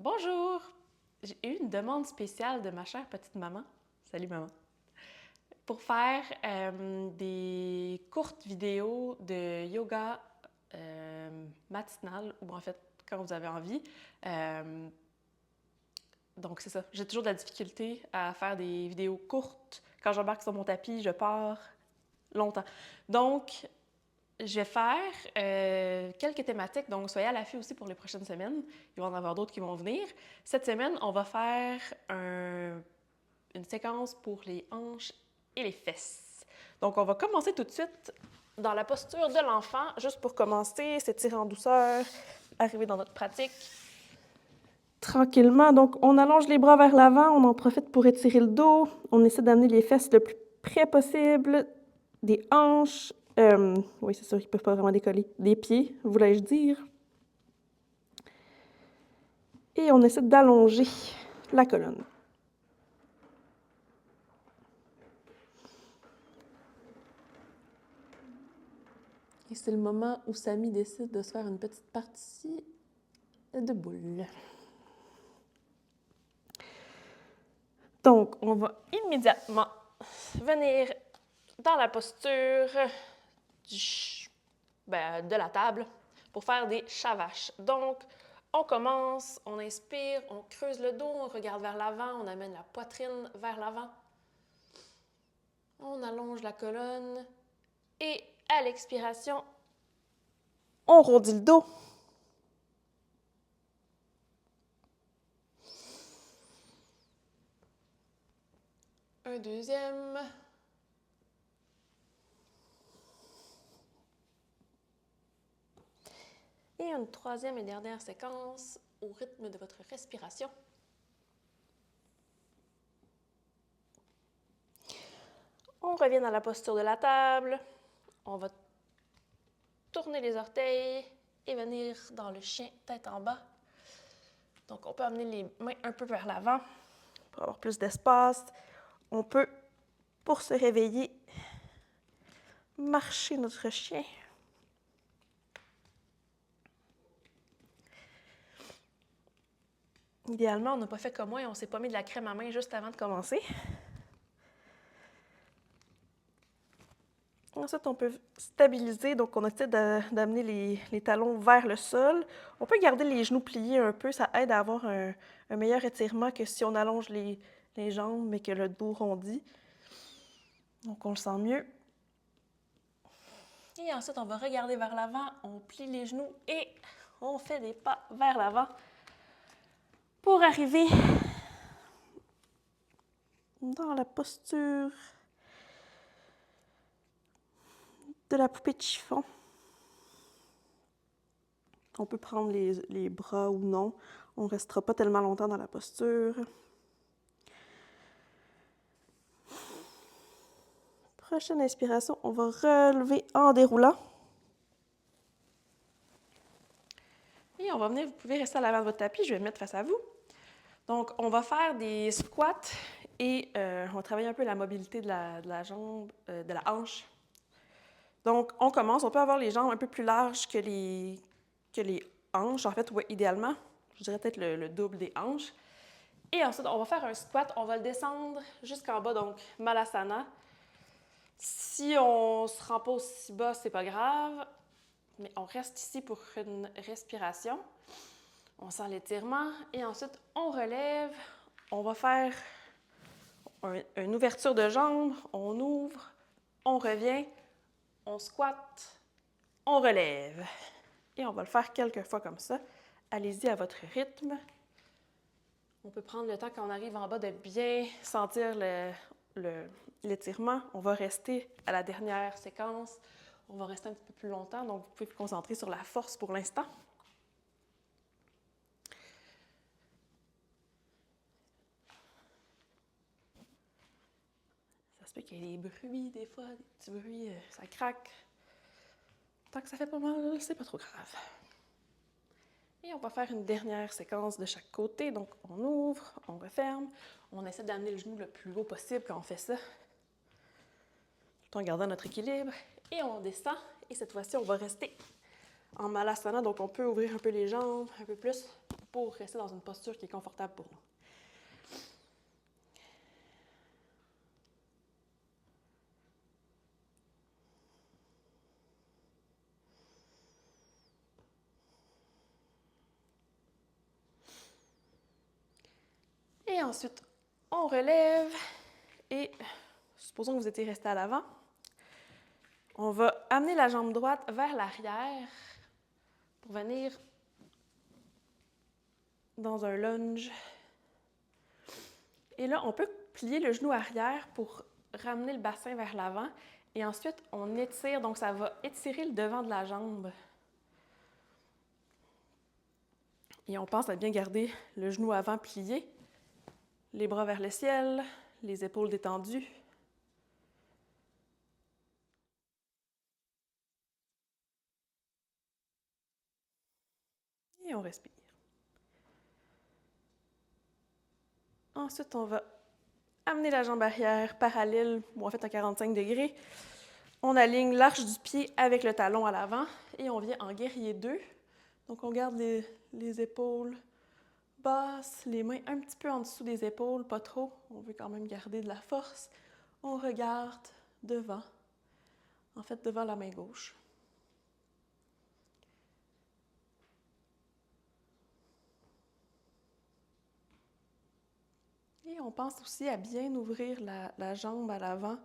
Bonjour! J'ai eu une demande spéciale de ma chère petite maman. Salut maman! Pour faire des courtes vidéos de yoga matinal, ou en fait, quand vous avez envie. Donc c'est ça, j'ai toujours de la difficulté à faire des vidéos courtes. Quand j'embarque sur mon tapis, je pars longtemps. Donc, je vais faire quelques thématiques, donc soyez à l'affût aussi pour les prochaines semaines. Il va y en avoir d'autres qui vont venir. Cette semaine, on va faire une séquence pour les hanches et les fesses. Donc, on va commencer tout de suite dans la posture de l'enfant, juste pour commencer, s'étirer en douceur, arriver dans notre pratique. Tranquillement, donc on allonge les bras vers l'avant, on en profite pour étirer le dos, on essaie d'amener les fesses le plus près possible des hanches. Oui, c'est sûr qu'ils ne peuvent pas vraiment décoller. Des pieds, voulais-je dire. Et on essaie d'allonger la colonne. Et c'est le moment où Samy décide de se faire une petite partie de boule. Donc, on va immédiatement venir dans la posture de la table pour faire des chavaches. Donc, on commence, on inspire, on creuse le dos, on regarde vers l'avant, on amène la poitrine vers l'avant. On allonge la colonne et à l'expiration, on rondit le dos. Un deuxième. Et une troisième et dernière séquence au rythme de votre respiration. On revient dans la posture de la table. On va tourner les orteils et venir dans le chien tête en bas. Donc, on peut amener les mains un peu vers l'avant pour avoir plus d'espace. On peut, pour se réveiller, marcher notre chien. Idéalement, on n'a pas fait comme moi et on ne s'est pas mis de la crème à main juste avant de commencer. Ensuite, on peut stabiliser, donc on essaie d'amener les talons vers le sol. On peut garder les genoux pliés un peu, ça aide à avoir un meilleur étirement que si on allonge les jambes mais que le dos rondit. Donc on le sent mieux. Et ensuite, on va regarder vers l'avant, on plie les genoux et on fait des pas vers l'avant pour arriver dans la posture de la poupée de chiffon. On peut prendre les bras ou non. On ne restera pas tellement longtemps dans la posture. Prochaine inspiration, on va relever en déroulant. Et on va venir, vous pouvez rester à l'avant de votre tapis, je vais me mettre face à vous. Donc, on va faire des squats et on va travailler un peu la mobilité de la jambe, de la hanche. Donc, on commence, on peut avoir les jambes un peu plus larges que les hanches. En fait, ouais, idéalement, je dirais peut-être le double des hanches. Et ensuite, on va faire un squat, on va le descendre jusqu'en bas, donc Malasana. Si on ne se rend pas aussi bas, c'est pas grave, mais on reste ici pour une respiration. On sent l'étirement et ensuite, on relève. On va faire une ouverture de jambes, on ouvre, on revient, on squatte, on relève. Et on va le faire quelques fois comme ça. Allez-y à votre rythme. On peut prendre le temps quand on arrive en bas de bien sentir l'étirement. On va rester à la dernière séquence. On va rester un petit peu plus longtemps, donc vous pouvez vous concentrer sur la force pour l'instant. Ça se peut qu'il y ait des bruits des fois, des petits bruits, ça craque. Tant que ça fait pas mal, c'est pas trop grave. Et on va faire une dernière séquence de chaque côté. Donc, on ouvre, on referme. On essaie d'amener le genou le plus haut possible quand on fait ça, tout en gardant notre équilibre. Et on descend. Et cette fois-ci, on va rester en Malasana. Donc, on peut ouvrir un peu les jambes, un peu plus. pour rester dans une posture qui est confortable pour nous. Et ensuite, on relève et supposons que vous étiez resté à l'avant. On va amener la jambe droite vers l'arrière pour venir dans un lunge. Et là, on peut plier le genou arrière pour ramener le bassin vers l'avant. Et ensuite, on étire, donc ça va étirer le devant de la jambe. Et on pense à bien garder le genou avant plié, les bras vers le ciel, les épaules détendues. Et on respire. Ensuite, on va amener la jambe arrière parallèle, ou en fait à 45 degrés. On aligne l'arche du pied avec le talon à l'avant et on vient en guerrier 2. Donc, on garde les épaules basses, les mains un petit peu en dessous des épaules, pas trop. On veut quand même garder de la force. On regarde devant, en fait devant la main gauche. Et on pense aussi à bien ouvrir la jambe à l'avant.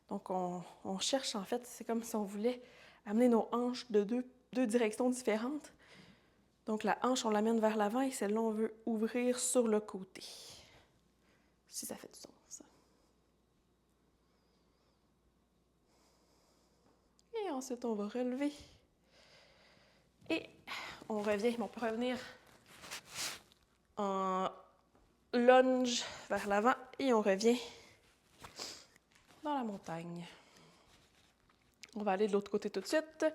Donc, on cherche, en fait, c'est comme si on voulait amener nos hanches de deux directions différentes. Donc, la hanche, on l'amène vers l'avant et celle-là, on veut ouvrir sur le côté. Si ça fait du sens. Et ensuite, on va relever. Et on revient, on peut revenir en lunge vers l'avant et on revient dans la montagne. On va aller de l'autre côté tout de suite.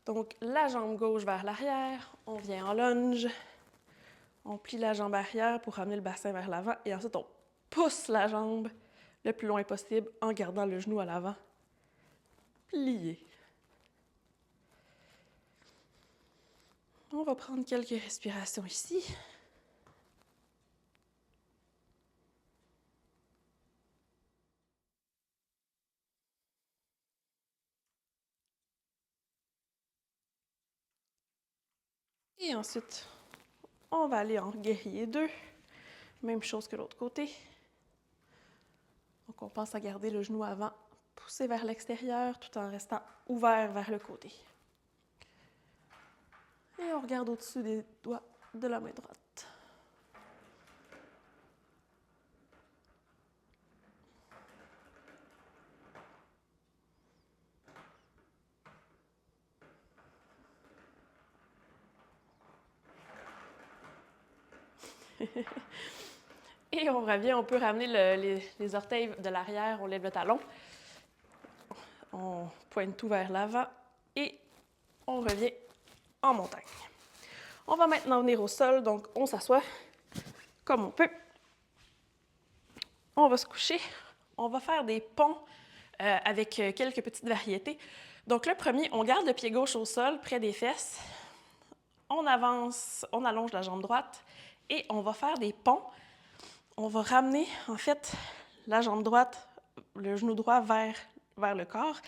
Donc, la jambe gauche vers l'arrière, on vient en lunge, on plie la jambe arrière pour ramener le bassin vers l'avant et ensuite on pousse la jambe le plus loin possible en gardant le genou à l'avant. Plié. On va prendre quelques respirations ici. Et ensuite, on va aller en guerrier 2. Même chose que l'autre côté. Donc, on pense à garder le genou avant, pousser vers l'extérieur tout en restant ouvert vers le côté. Et on regarde au-dessus des doigts de la main droite. Et on revient, on peut ramener les orteils de l'arrière, on lève le talon. On pointe tout vers l'avant et on revient en montagne. On va maintenant venir au sol, donc on s'assoit comme on peut. On va se coucher. On va faire des ponts avec quelques petites variétés. Donc le premier, on garde le pied gauche au sol, près des fesses. On avance, on allonge la jambe droite et on va faire des ponts. On va ramener, en fait, la jambe droite, le genou droit vers le corps.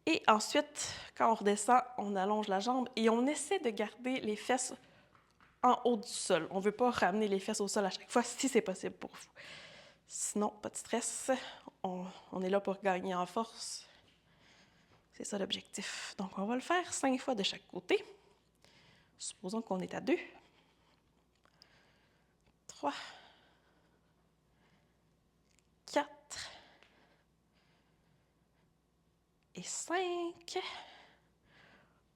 Et ensuite, quand on redescend, on allonge la jambe et on essaie de garder les fesses en haut du sol. On ne veut pas ramener les fesses au sol à chaque fois si c'est possible pour vous. Sinon, pas de stress. On est là pour gagner en force. C'est ça l'objectif. Donc, on va le faire 5 fois de chaque côté. Supposons qu'on est à 2. 3. 4. Et 5.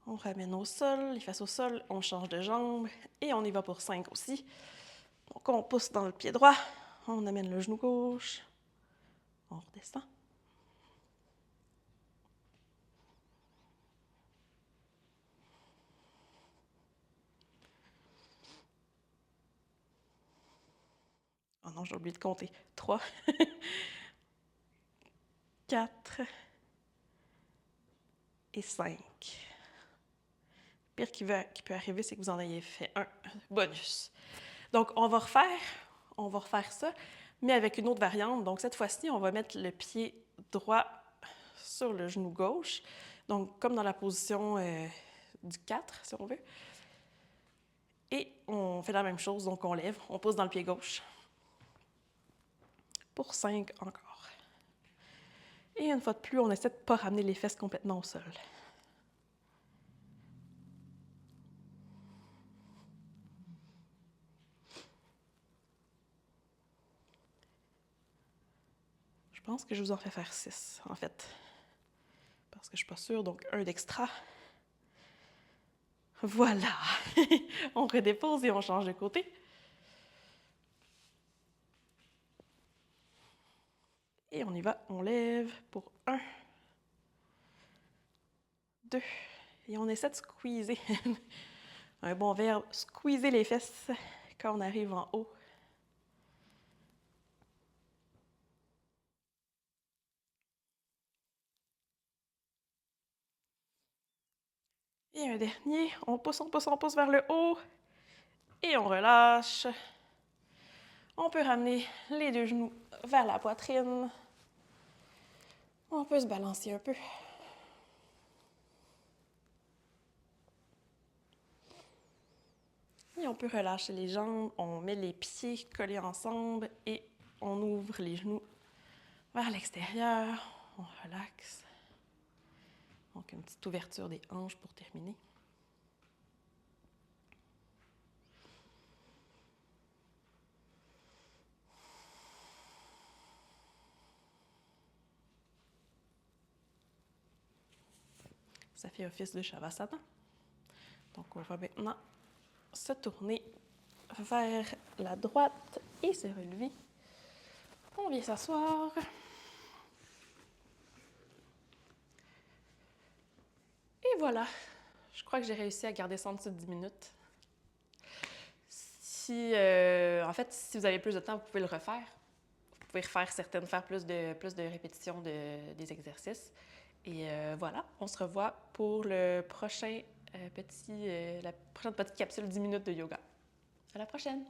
On ramène au sol, les fesses au sol, on change de jambe et on y va pour 5 aussi. Donc, on pousse dans le pied droit, on amène le genou gauche, on redescend. Oh non, j'ai oublié de compter. 3, 4 et 5. pire qui peut arriver, c'est que vous en ayez fait un bonus. Donc, on va refaire ça, mais avec une autre variante. Donc, cette fois-ci, on va mettre le pied droit sur le genou gauche. Donc, comme dans la position du 4, si on veut. Et on fait la même chose, donc on lève, on pousse dans le pied gauche. Pour 5 encore. Et une fois de plus, on essaie de ne pas ramener les fesses complètement au sol. Je pense que je vous en fais faire 6, en fait. Parce que je ne suis pas sûre, donc un d'extra. Voilà! On redépose et on change de côté. Et on y va, on lève pour 1, 2, et on essaie de squeezer. Un bon verbe, squeezer les fesses quand on arrive en haut. Et un dernier, on pousse, on pousse, on pousse vers le haut. Et on relâche. On peut ramener les deux genoux vers la poitrine. On peut se balancer un peu. Et on peut relâcher les jambes. On met les pieds collés ensemble et on ouvre les genoux vers l'extérieur. On relaxe. Donc, une petite ouverture des hanches pour terminer. Ça fait office de Shavasana. Donc, on va maintenant se tourner vers la droite et se relever. On vient s'asseoir. Et voilà. Je crois que j'ai réussi à garder ça en dessous de 10 minutes. En fait, si vous avez plus de temps, vous pouvez le refaire. Vous pouvez faire plus de répétitions des exercices. Et voilà, on se revoit pour la prochaine petite capsule 10 minutes de yoga. À la prochaine!